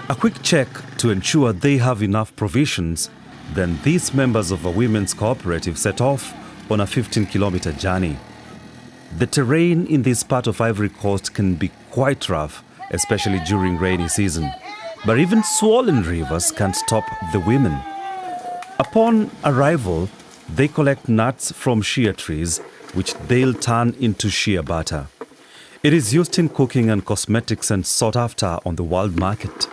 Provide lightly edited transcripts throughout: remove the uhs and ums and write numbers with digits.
A quick check to ensure they have enough provisions, then these members of a women's cooperative set off on a 15-kilometer journey. The terrain in this part of Ivory Coast can be quite rough, especially during rainy season. But even swollen rivers can't stop the women. Upon arrival, they collect nuts from shea trees, which they'll turn into shea butter. It is used in cooking and cosmetics and sought after on the world market.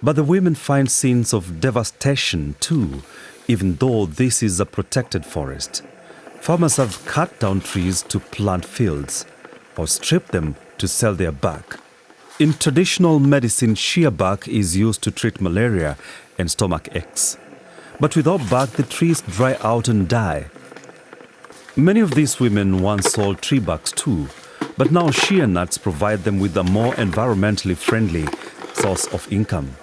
But the women find scenes of devastation too, even though this is a protected forest. Farmers have cut down trees to plant fields or strip them to sell their bark. In traditional medicine, shea bark is used to treat malaria and stomach aches. But without bark, the trees dry out and die. Many of these women once sold tree barks too, but now shea nuts provide them with a more environmentally friendly source of income.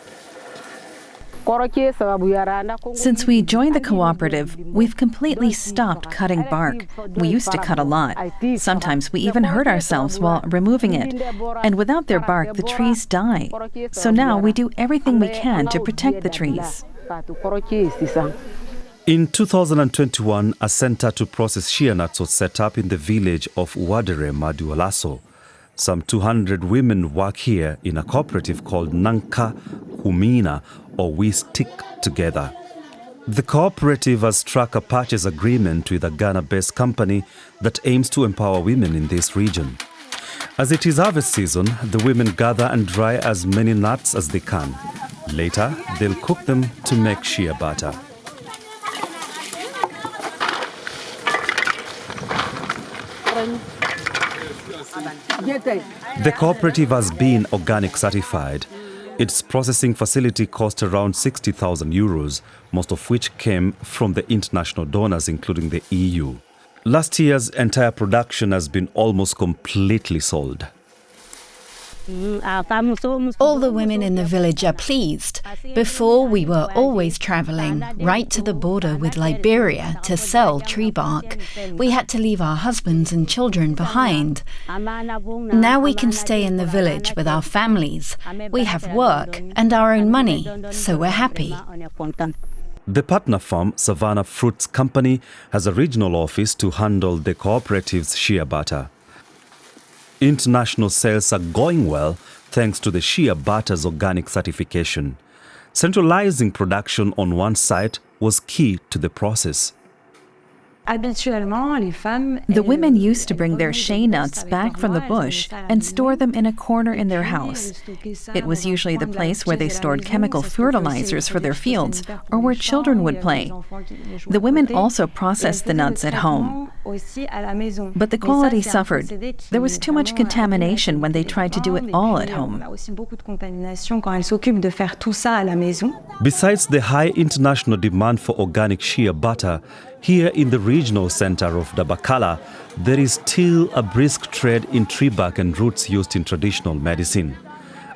Since we joined the cooperative, we've completely stopped cutting bark. We used to cut a lot. Sometimes we even hurt ourselves while removing it. And without their bark, the trees die. So now we do everything we can to protect the trees. In 2021, a center to process shea nuts was set up in the village of Uadere Madualaso. Some 200 women work here in a cooperative called Nanka Humina, or We Stick Together. The cooperative has struck a purchase agreement with a Ghana-based company that aims to empower women in this region. As it is harvest season, the women gather and dry as many nuts as they can. Later, they'll cook them to make shea butter. The cooperative has been organic certified. Its processing facility cost around 60,000 euros, most of which came from the international donors, including the EU. Last year's entire production has been almost completely sold. All the women in the village are pleased. Before, we were always travelling right to the border with Liberia to sell tree bark. We had to leave our husbands and children behind. Now we can stay in the village with our families. We have work and our own money, so we're happy. The partner firm, Savannah Fruits Company, has a regional office to handle the cooperative's shea butter. International sales are going well thanks to the shea butter's organic certification. Centralizing production on one site was key to the process. The women used to bring their shea nuts back from the bush and store them in a corner in their house. It was usually the place where they stored chemical fertilizers for their fields or where children would play. The women also processed the nuts at home. But the quality suffered. There was too much contamination when they tried to do it all at home. Besides the high international demand for organic shea butter, here in the regional center of Dabakala, there is still a brisk trade in tree bark and roots used in traditional medicine.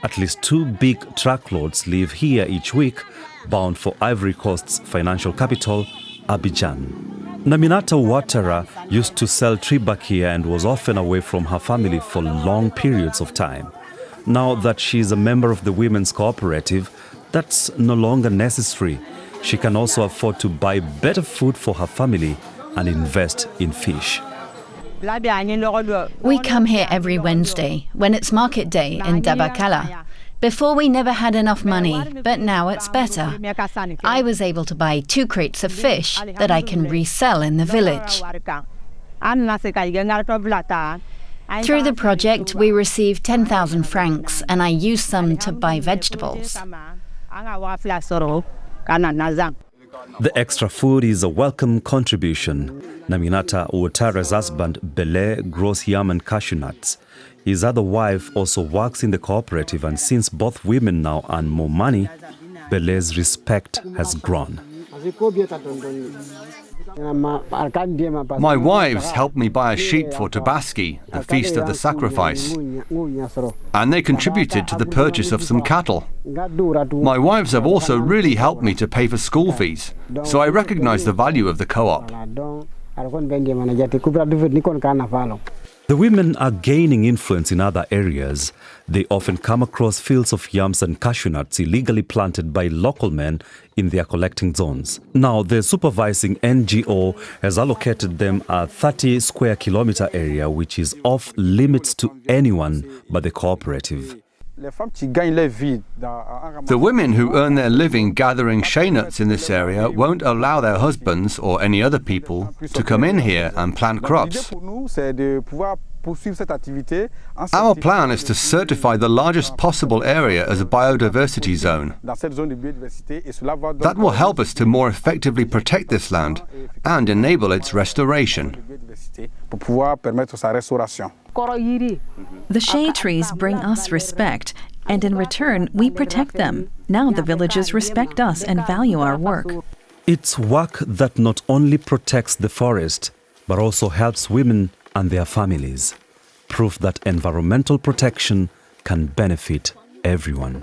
At least 2 big truckloads leave here each week, bound for Ivory Coast's financial capital, Abidjan. Naminata Ouattara used to sell tree bark here and was often away from her family for long periods of time. Now that she is a member of the women's cooperative, that's no longer necessary. She can also afford to buy better food for her family and invest in fish. We come here every Wednesday when it's market day in Dabakala. Before we never had enough money, but now it's better. I was able to buy 2 crates of fish that I can resell in the village. Through the project, we received 10,000 francs and I used some to buy vegetables. The extra food is a welcome contribution. Naminata Ouattara's husband, Bele, grows yam and cashew nuts. His other wife also works in the cooperative, and since both women now earn more money, Bele's respect has grown. My wives helped me buy a sheep for Tabaski, the Feast of the Sacrifice, and they contributed to the purchase of some cattle. My wives have also really helped me to pay for school fees, so I recognize the value of the co-op. The women are gaining influence in other areas. They often come across fields of yams and cashew nuts illegally planted by local men in their collecting zones. Now, the supervising NGO has allocated them a 30 square kilometer area which is off limits to anyone but the cooperative. The women who earn their living gathering shea nuts in this area won't allow their husbands or any other people to come in here and plant crops. Our plan is to certify the largest possible area as a biodiversity zone. That will help us to more effectively protect this land and enable its restoration. The shea trees bring us respect, and in return, we protect them. Now the villagers respect us and value our work. It's work that not only protects the forest, but also helps women and their families. Proof that environmental protection can benefit everyone.